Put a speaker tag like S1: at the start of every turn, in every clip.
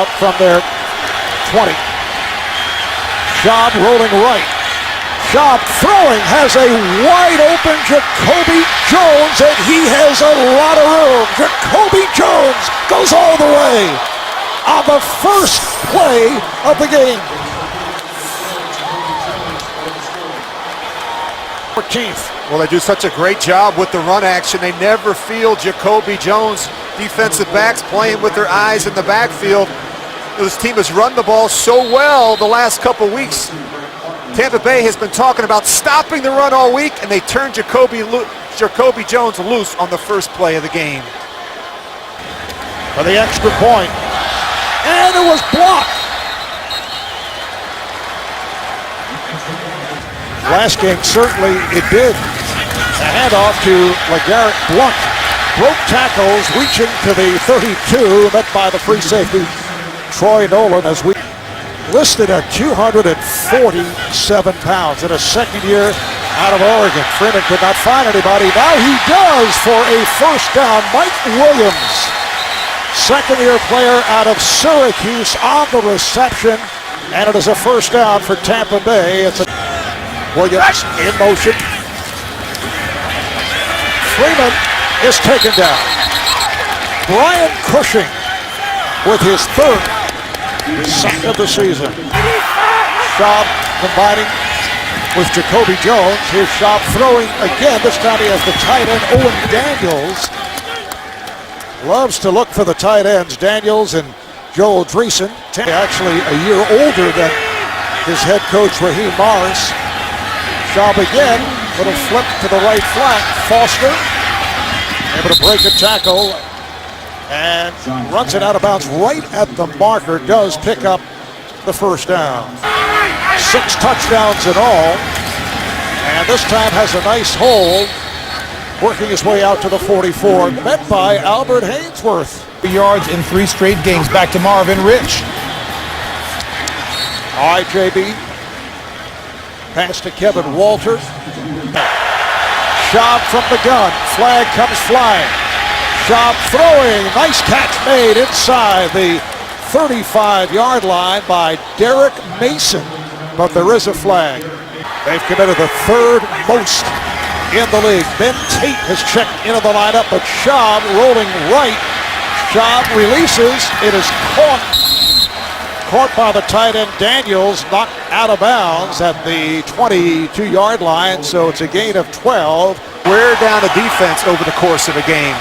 S1: out from their 20. Schaub rolling right. Schaub throwing, has a wide open Jacoby Jones, and he has a lot of room. Jacoby Jones goes all the way on the first play of the game. 14th.
S2: Well, they do such a great job with the run action. They never feel Jacoby Jones. Defensive backs playing with their eyes in the backfield. This team has run the ball so well the last couple weeks. Tampa Bay has been talking about stopping the run all week, and they turned Jacoby Jones loose on the first play of the game.
S1: For the extra point. And it was blocked. Last game, certainly it did. A handoff to LeGarrette Blount. Broke tackles, reaching to the 32, met by the free safety, Troy Nolan, as we listed at 247 pounds in a second year out of Oregon. Freeman could not find anybody. Now he does for a first down. Mike Williams, second-year player out of Syracuse, on the reception, and it is a first down for Tampa Bay. It's a Williams in motion. Freeman is taken down. Brian Cushing with his third sack of the season. Schaub combining with Jacoby Jones. Here's Schaub throwing again. This time he has the tight end, Owen Daniels. Loves to look for the tight ends, Daniels and Joel Dreesen. Actually a year older than his head coach, Raheem Morris. Schaub again, little flip to the right flank. Foster able to break a tackle and runs it out of bounds right at the marker. Does pick up the first down. 6 touchdowns in all, and this time has a nice hold, working his way out to the 44, met by Albert Hainsworth.
S3: Yards in 3 straight games. Back to Marvin Rich.
S1: All right, JB. Pass to Kevin Walter. Schaub from the gun. Flag comes flying. Schaub throwing. Nice catch made inside the 35-yard line by Derek Mason. But there is a flag. They've committed the third most in the league. Ben Tate has checked into the lineup, but Schaub rolling right. Schaub releases. It is caught by the tight end Daniels, knocked out of bounds at the 22-yard line, so it's a gain of 12.
S2: Wear down a defense over the course of a game.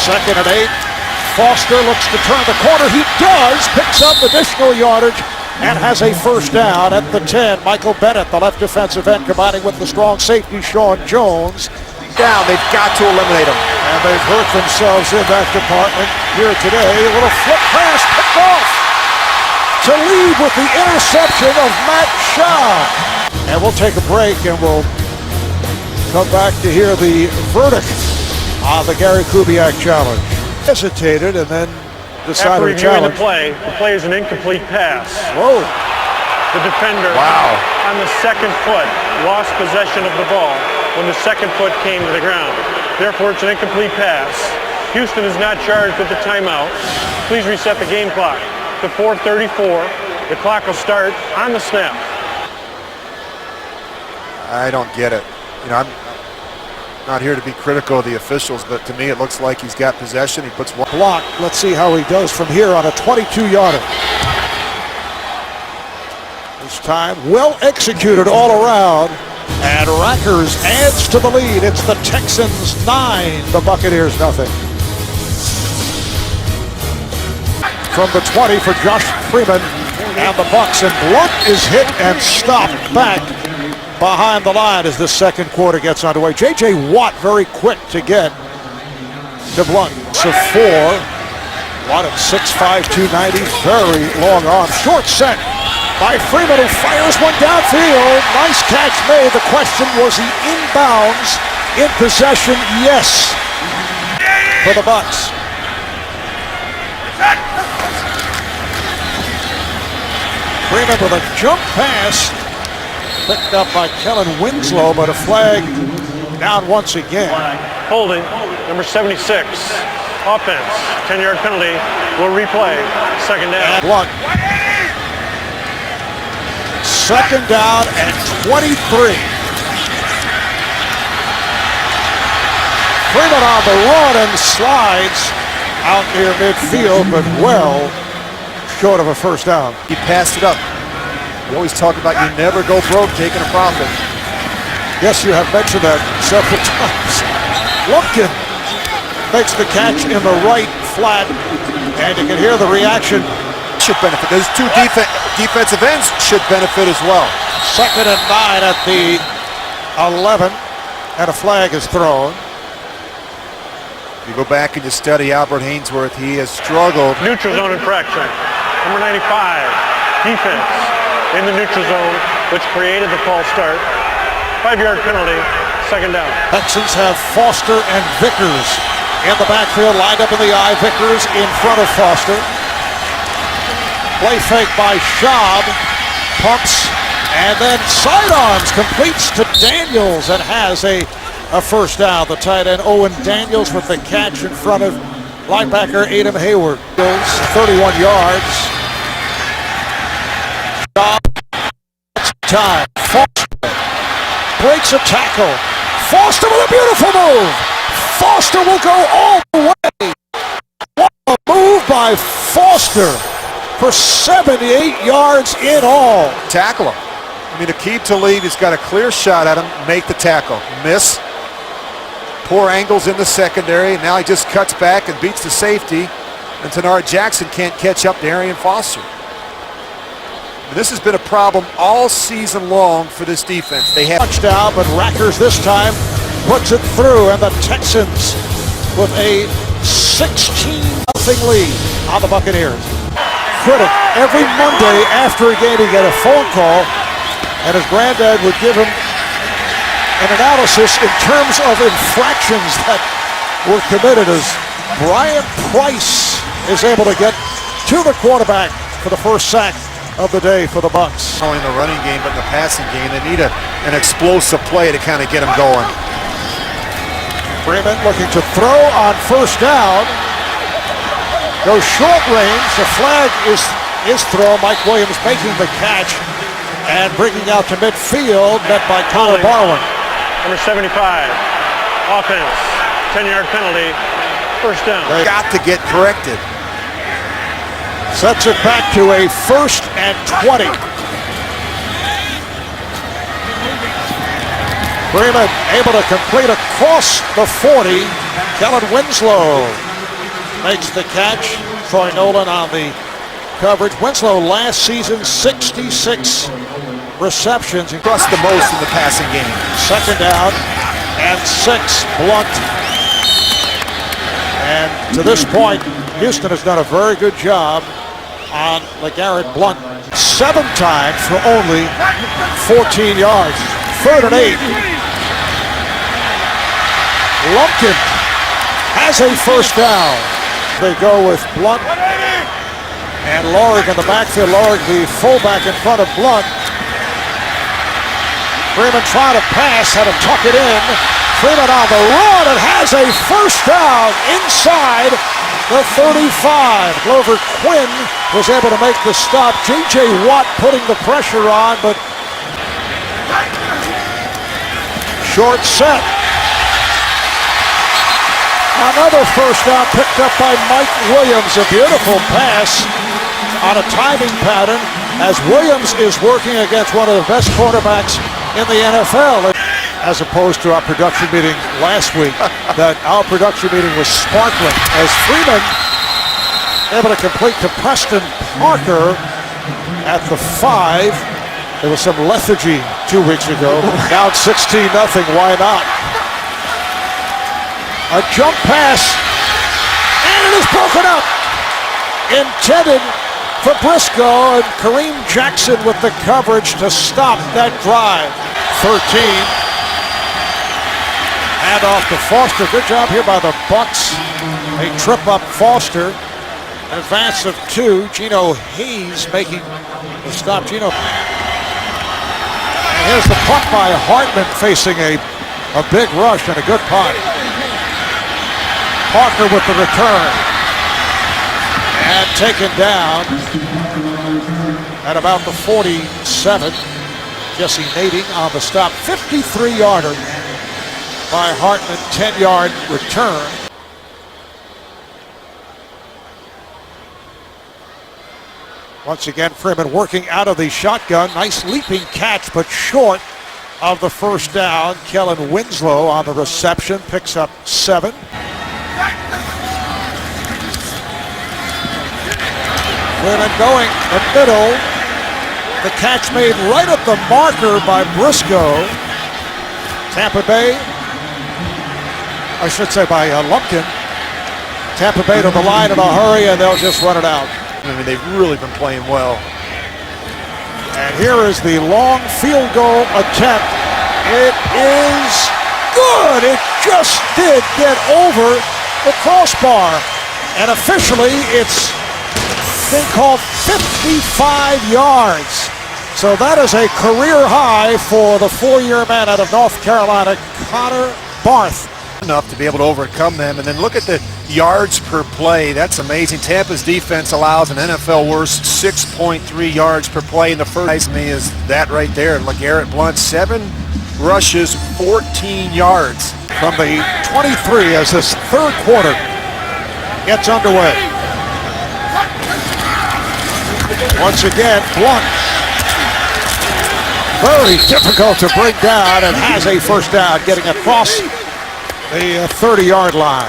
S1: 2nd and 8. Foster looks to turn the corner. He does, picks up additional yardage and has a first down at the 10. Michael Bennett, the left defensive end, combining with the strong safety Sean Jones.
S2: Down, they've got to eliminate him.
S1: And they've hurt themselves in that department here today. A little flip pass picked off to lead with the interception of Matt Schaub. And we'll take a break and we'll come back to hear the verdict on the Gary Kubiak challenge. Hesitated and then decided to challenge.
S4: The play is an incomplete pass.
S1: Whoa.
S4: The defender on the second foot lost possession of the ball when the second foot came to the ground. Therefore, it's an incomplete pass. Houston is not charged with the timeout. Please reset the game clock to 4:34. The clock will start on the snap.
S2: I don't get it. You know, I'm not here to be critical of the officials, but to me it looks like he's got possession. He puts one
S1: block. Let's see how he does from here on a 22-yarder. This time, well executed all around. And Rackers adds to the lead. It's the Texans 9, the Buccaneers nothing. From the 20 for Josh Freeman and the Bucs, and Blount is hit and stopped back behind the line as the second quarter gets underway. J.J. Watt very quick to get to Blount. So 4. Watt at 6'5", 290, very long arm. Short set by Freeman, who fires one downfield. Nice catch made. The question, was he inbounds in possession? Yes, for the Bucs. Freeman with a jump pass, picked up by Kellen Winslow, but a flag down once again.
S4: Holding, number 76 Offense, 10-yard penalty, will replay, second down.
S1: Blunt. Second down and 23. Freeman on the run and slides out near midfield, but well short of a first down.
S2: He passed it up. We always talk about you never go broke taking a profit.
S1: Yes, you have mentioned that several times. Lumpkin makes the catch in the right flat, and you can hear the reaction.
S2: Should benefit. Those two defensive ends should benefit as well.
S1: Second and 9 at the 11, and a flag is thrown.
S2: You go back and you study Albert Hainsworth. He has struggled.
S4: Neutral zone infraction. Number 95, defense in the neutral zone, which created the false start. 5-yard penalty, second down.
S1: Texans have Foster and Vickers in the backfield, lined up in the eye. Vickers in front of Foster. Play fake by Schaub, pumps, and then sidearms, completes to Daniels and has a first down. The tight end Owen Daniels with the catch in front of linebacker Adam Hayward. 31 yards. Schaub, time. Foster breaks a tackle. Foster with a beautiful move. Foster will go all the way. What a move by Foster for 78 yards in all.
S2: Tackle him. I mean, Aqib Talib has got a clear shot at him. Make the tackle. Miss. Poor angles in the secondary. Now he just cuts back and beats the safety. And Tenard Jackson can't catch up to Arian Foster. And this has been a problem all season long for this defense. They have
S1: touchdown, but Rackers this time puts it through, and the Texans with a 16-0 lead on the Buccaneers. Critic, every Monday after a game he'd get a phone call, and his granddad would give him an analysis in terms of infractions that were committed as Brian Price is able to get to the quarterback for the first sack of the day for the Bucs.
S2: Only in the running game, but in the passing game, they need an explosive play to kind of get them going.
S1: Freeman looking to throw on first down. Goes short range. The flag is thrown. Mike Williams making the catch and bringing out to midfield, met by Connor Barwin.
S4: Number 75, offense, 10-yard penalty, first down.
S2: They got to get corrected.
S1: Sets it back to a 1st and 20. Freeman able to complete across the 40. Kellen Winslow makes the catch. Troy Nolan on the coverage. Winslow last season 66 receptions.
S2: Trust the most in the passing game.
S1: Second down and 6. Blunt. And to this point, Houston has done a very good job on LeGarrette Blunt. 7 times for only 14 yards. 3rd and 8. Lumpkin has a first down. They go with Blunt and Lorig in the backfield. Lorig, the fullback in front of Blunt. Freeman trying to pass, had to tuck it in. Freeman on the run and has a first down inside the 35. Glover Quinn was able to make the stop. J.J. Watt putting the pressure on, but short set. Another first down picked up by Mike Williams. A beautiful pass on a timing pattern as Williams is working against one of the best quarterbacks in the NFL. As opposed to our production meeting last week, that our production meeting was sparkling as Freeman able to complete to Preston Parker at the 5. There was some lethargy 2 weeks ago. Down 16-0, why not? A jump pass, and it is broken up. Intended for Briscoe, and Kareem Jackson with the coverage to stop that drive. 13. Hand off to Foster. Good job here by the Bucs. They trip up Foster. An advance of 2. Gino Hayes making the stop. Gino. And here's the punt by Hartman facing a big rush and a good punt. Parker with the return. And taken down at about the 47. Jesse Nading on the stop. 53-yarder by Hartman, 10-yard return. Once again, Freeman working out of the shotgun. Nice leaping catch, but short of the first down. Kellen Winslow on the reception, picks up 7. Freeman going the middle. The catch made right at the marker by Briscoe. Tampa Bay, I should say by Lumpkin. Tampa Bay to the line in a hurry, and they'll just run it out.
S2: I mean, they've really been playing well.
S1: And here is the long field goal attempt. It is good. It just did get over the crossbar. And officially, it's been called 55 yards. So that is a career high for the 4-year man out of North Carolina, Connor Barth.
S2: Enough to be able to overcome them. And then look at the yards per play. That's amazing. Tampa's defense allows an NFL worst 6.3 yards per play. And the first me is that right there. LeGarrette Blount, 7 rushes, 14 yards.
S1: From the 23 as this third quarter gets underway. Once again, Blount. Very difficult to bring down, and has a first down, getting across the 30-yard line.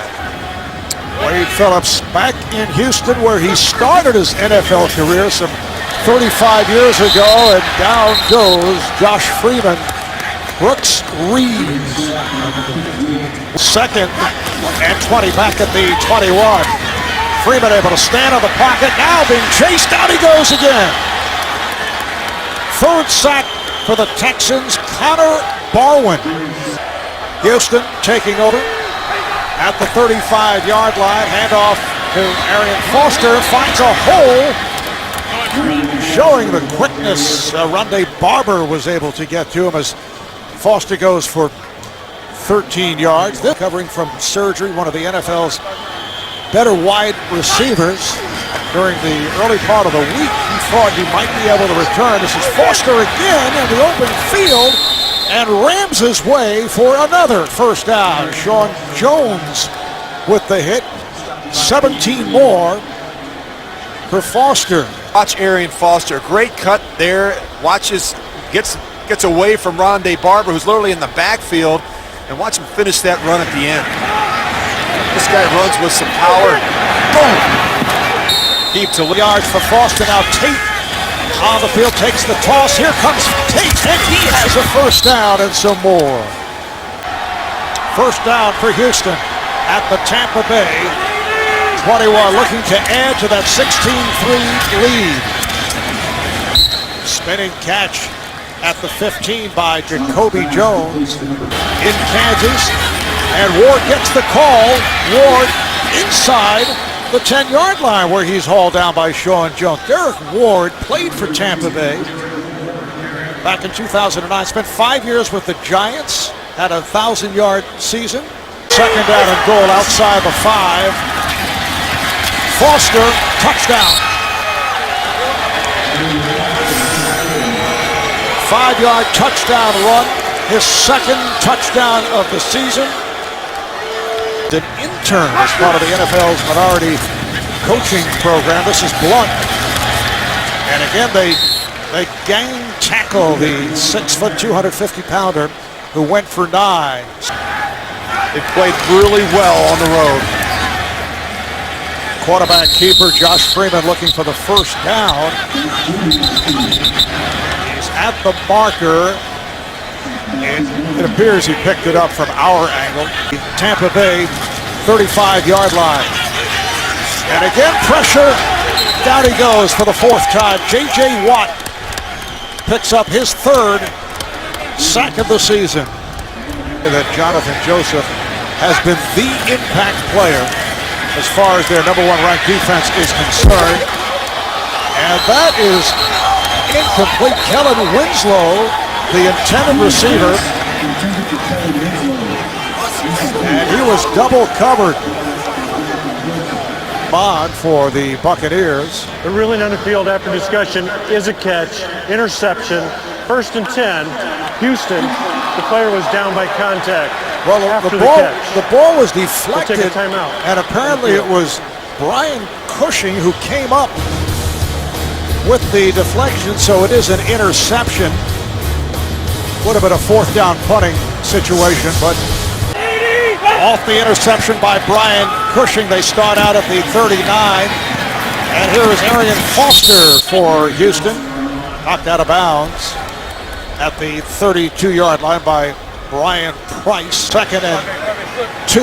S1: Wade Phillips back in Houston, where he started his NFL career some 35 years ago, and down goes Josh Freeman. Brooks Reeves. Second and 20 back at the 21. Freeman able to stand on the pocket, now being chased. Down he goes again. Third sack for the Texans, Connor Barwin. Houston taking over at the 35-yard line. Handoff to Arian Foster, finds a hole. Showing the quickness Rondé Barber was able to get to him as Foster goes for 13 yards. They're covering from surgery, one of the NFL's better wide receivers. During the early part of the week, he thought he might be able to return. This is Foster again in the open field and rams his way for another first down. Sean Jones with the hit. 17 more for Foster.
S2: Watch Arian Foster. Great cut there. Gets away from Rondé Barber, who's literally in the backfield, and watch him finish that run at the end. This guy runs with some power. Boom! Deep to yards for Foster. Now Tate on the field, takes the toss. Here comes Tate, and he has a first down and some more. First down for Houston at the Tampa Bay 21, looking to add to that 16-3 lead. Spinning catch at the 15 by Jacoby Jones in Kansas, and Ward gets the call. Ward inside the 10-yard line, where he's hauled down by Sean Jones. Derek Ward played for Tampa Bay back in 2009. Spent 5 years with the Giants. Had a 1,000-yard season. Second down and goal outside the 5. Foster, touchdown. 5-yard touchdown run. His second touchdown of the season. An intern as part of the NFL's minority coaching program. This is Blount. And again, they gang tackle the 6', 250-pounder who went for 9. They played really well on the road. Quarterback keeper Josh Freeman looking for the first down. He's at the marker. It appears he picked it up from our angle. Tampa Bay 35-yard line. And again, pressure. Down he goes for the fourth time. J.J. Watt picks up his third sack of the season. That Jonathan Joseph has been the impact player as far as their #1 ranked defense is concerned. And that is incomplete. Kellen Winslow, the intended receiver, and he was double covered.
S1: Bond for the Buccaneers.
S4: The ruling on the field after discussion is a catch, interception, 1st and 10. Houston, the player was down by contact.
S1: Well,
S4: after
S1: the ball was deflected,
S4: We'll take a timeout.
S1: and apparently it was Brian Cushing who came up with the deflection, so it is an interception. Would have been a 4th down punting situation, but off the interception by Brian Cushing, they start out at the 39. And here is Arian Foster for Houston, knocked out of bounds at the 32-yard line by Brian Price. 2nd and 2.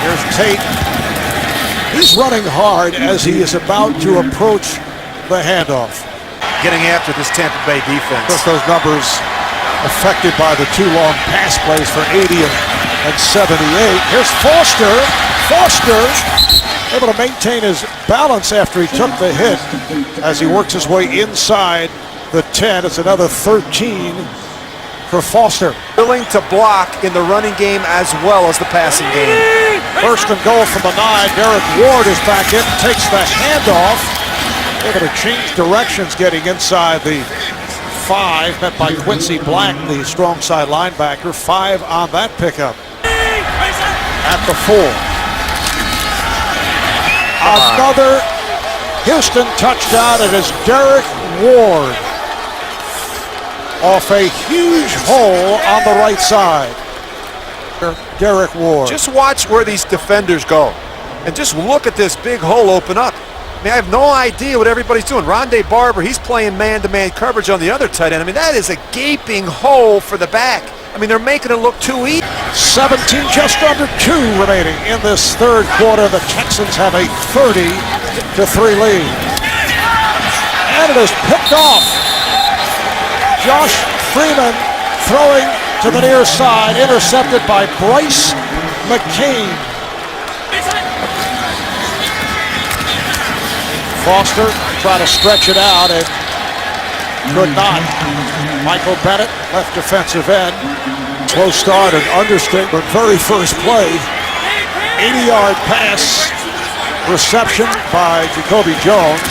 S1: Here's Tate. He's running hard as he is about to approach the handoff.
S2: Getting after this Tampa Bay defense.
S1: Just those numbers affected by the 2 long pass plays for 80 and 78. Here's Foster. Foster able to maintain his balance after he took the hit as he works his way inside the 10. It's another 13 for Foster.
S2: Willing to block in the running game as well as the passing game.
S1: 1st and goal from the 9. Derek Ward is back in, takes the handoff. Able to change directions getting inside the 5, met by Quincy Black, the strong side linebacker. 5 on that pickup. At the 4. Another Houston touchdown. It is Derek Ward off a huge hole on the right side. Derek Ward.
S2: Just watch where these defenders go. And just look at this big hole open up. I mean, I have no idea what everybody's doing. Rondé Barber, he's playing man-to-man coverage on the other tight end. I mean, that is a gaping hole for the back. I mean, they're making it look too easy.
S1: 17, just under 2 remaining in this 3rd quarter. The Texans have a 30-3 lead. And it is picked off. Josh Freeman throwing to the near side, intercepted by Bryce McCain. Foster tried to stretch it out and could not. Michael Bennett, left defensive end. Slow start and understatement. Very first play. 80-yard pass reception by Jacoby Jones.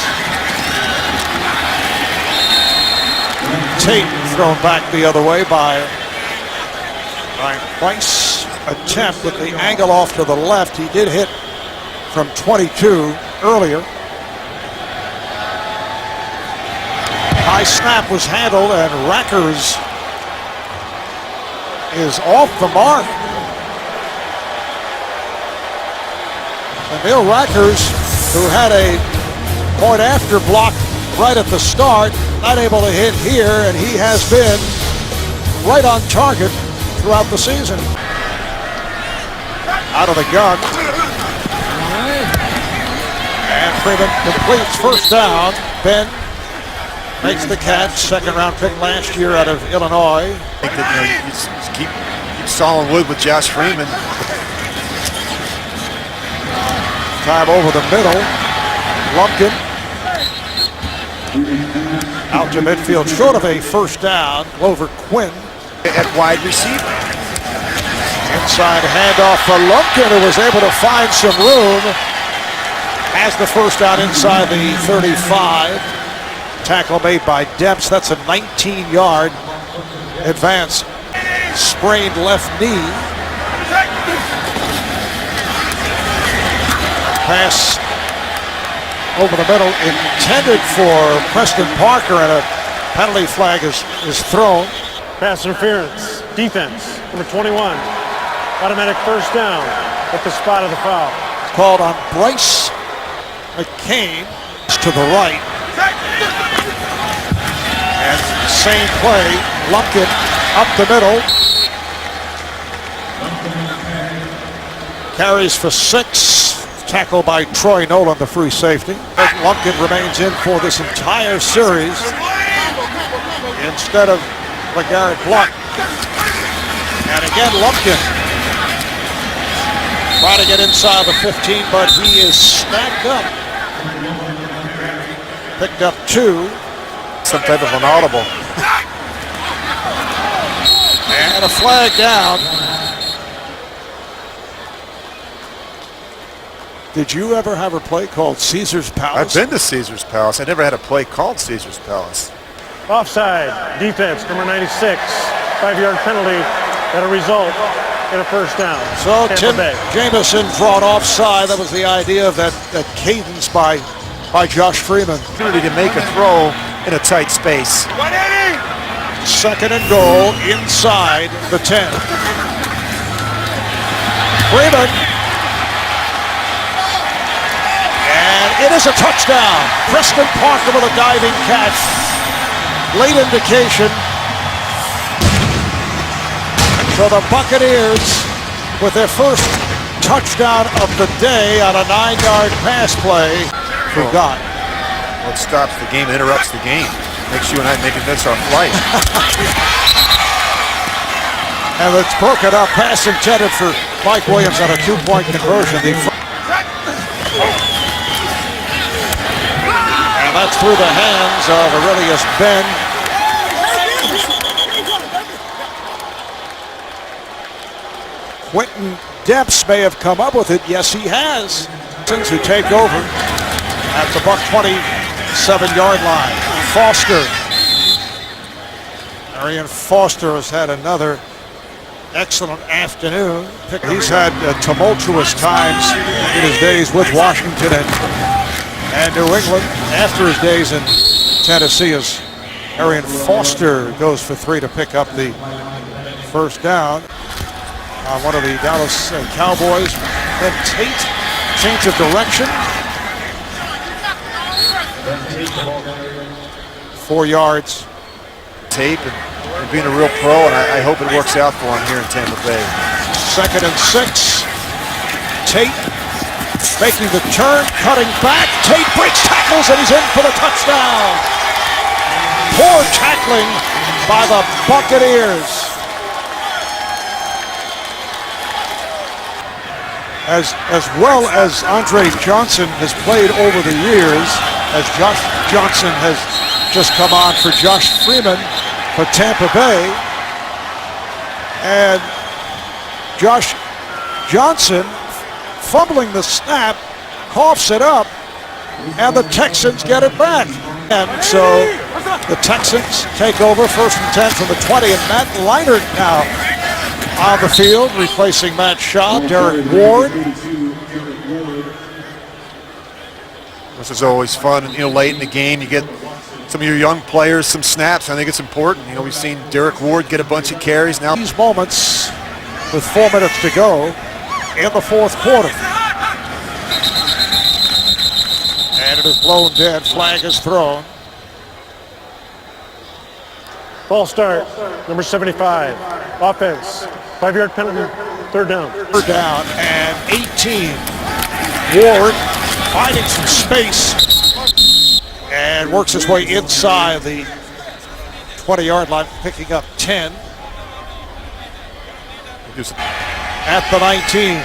S1: Tate thrown back the other way by Ryan Price. Attempt with the angle off to the left. He did hit from 22 earlier. High snap was handled, and Rackers is off the mark. Emil Rackers, who had a point after block right at the start, not able to hit here, and he has been right on target throughout the season. Out of the gun. And Freeman completes 1st down. Ben makes the catch, 2nd round pick last year out of Illinois.
S2: I think that, you just keep sawing wood with Josh Freeman.
S1: Time over the middle. Lumpkin out to midfield, short of a 1st down. Glover Quinn
S2: At wide receiver.
S1: inside handoff for Lumpkin, who was able to find some room. Has the 1st down inside the 35. Tackle made by Dempsey. That's a 19-yard advance. Sprained left knee. Pass over the middle intended for Preston Parker, and a penalty flag is thrown.
S4: Pass interference. Defense, number 21. Automatic 1st down at the spot of the foul.
S1: It's called on Bryce McCain to the right. And same play, Lumpkin up the middle. Carries for 6. Tackled by Troy Nolan, the free safety. Lumpkin remains in for this entire series instead of LeGarrette Blunt. And again, Lumpkin trying to get inside the 15, but he is snagged up. Picked up 2.
S2: Some type of an audible.
S1: And a flag down. Did you ever have a play called Caesar's Palace?
S2: I've been to Caesar's Palace. I never had a play called Caesar's Palace.
S4: Offside, defense, number 96, 5-yard penalty that'll result in a first down.
S1: So
S4: Tampa
S1: Tim
S4: Bay.
S1: Jamison brought offside. That was the idea of that cadence by Josh Freeman.
S2: Opportunity to make a throw in a tight space.
S1: 2nd and goal inside the 10. Freeman. And it is a touchdown. Preston Parker with a diving catch. Late indication. So the Buccaneers with their first touchdown of the day on a 9-yard pass play. Forgot.
S2: Well, it stops the game, interrupts the game. Makes you and I maybe miss our flight.
S1: And it's broken up. Pass intended for Mike Williams on a 2-point conversion. And that's through the hands of Aurelius Ben. Quentin Depps may have come up with it. Yes, he has. Who take over at the Buck 27-yard line. Foster. Arian Foster has had another excellent afternoon. He's had tumultuous times in his days with Washington and New England. After his days in Tennessee, as Arian Foster goes for 3 to pick up the first down on one of the Dallas Cowboys. Then Tate, change of direction. 4 yards.
S2: Tape and being a real pro, and I hope it works out for him here in Tampa Bay.
S1: 2nd and 6. Tate making the turn, cutting back. Tate breaks tackles, and he's in for the touchdown. Poor tackling by the Buccaneers. As well as Andre Johnson has played over the years, as Josh Johnson has just come on for Josh Freeman for Tampa Bay. And Josh Johnson fumbling the snap, coughs it up, and the Texans get it back. And so the Texans take over 1st and 10 from the 20, and Matt Leinart now on the field, replacing Matt Schaub. Derek Ward.
S2: This is always fun. Late in the game, you get some of your young players some snaps. I think it's important. We've seen Derek Ward get a bunch of carries now.
S1: These moments with 4 minutes to go in the 4th quarter. And it is blown dead. Flag is thrown.
S4: Ball start, number 75, offense, 5-yard penalty, 3rd down.
S1: 3rd down and 18. Ward finding some space and works his way inside the 20-yard line, picking up 10. At the 19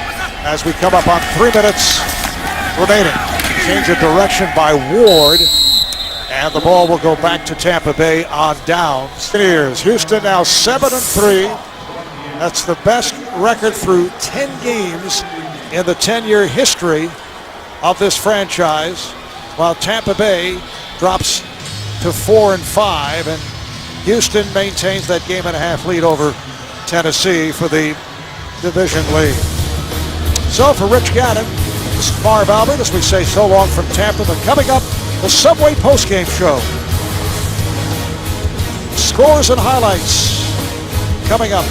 S1: as we come up on 3 minutes remaining. Change of direction by Ward. And the ball will go back to Tampa Bay on downs. Houston now 7-3. That's the best record through 10 games in the 10-year history of this franchise, while Tampa Bay drops to 4-5, and Houston maintains that 1.5 lead over Tennessee for the division lead. So for Rich Gannon, this is Marv Albert as we say so long from Tampa, but coming up, the Subway postgame show. Scores and highlights coming up.